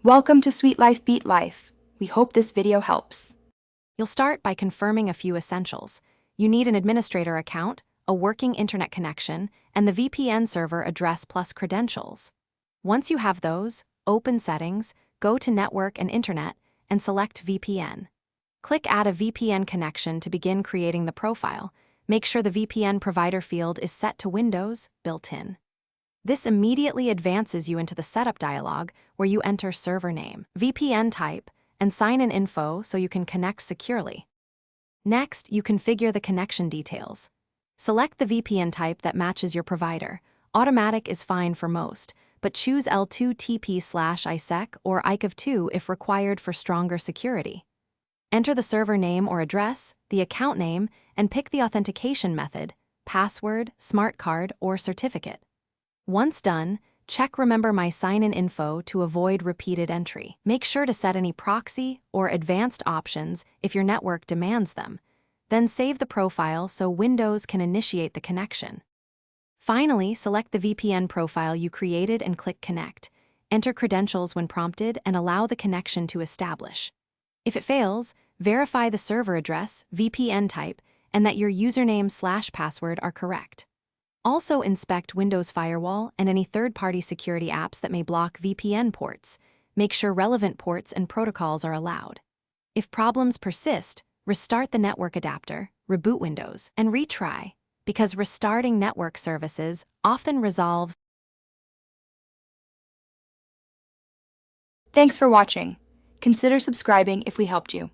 Welcome to Sweet Life Beat Life. We hope this video helps. You'll start by confirming a few essentials. You need an administrator account, a working internet connection, and the VPN server address plus credentials. Once you have those, open Settings, go to Network and Internet, and select VPN. Click Add a VPN connection to begin creating the profile. Make sure the VPN provider field is set to Windows, built-in. This immediately advances you into the setup dialog where you enter server name, VPN type, and sign-in info so you can connect securely. Next, you configure the connection details. Select the VPN type that matches your provider. Automatic is fine for most, but choose L2TP/ISEC or ICAV2 if required for stronger security. Enter the server name or address, the account name, and pick the authentication method, password, smart card, or certificate. Once done, check Remember My Sign-In info to avoid repeated entry. Make sure to set any proxy or advanced options if your network demands them. Then save the profile so Windows can initiate the connection. Finally, select the VPN profile you created and click Connect. Enter credentials when prompted and allow the connection to establish. If it fails, verify the server address, VPN type, and that your username/password are correct. Also inspect Windows Firewall and any third-party security apps that may block VPN ports. Make sure relevant ports and protocols are allowed. If problems persist, restart the network adapter, reboot Windows, and retry, because restarting network services often resolves. Thanks for watching. Consider subscribing if we helped you.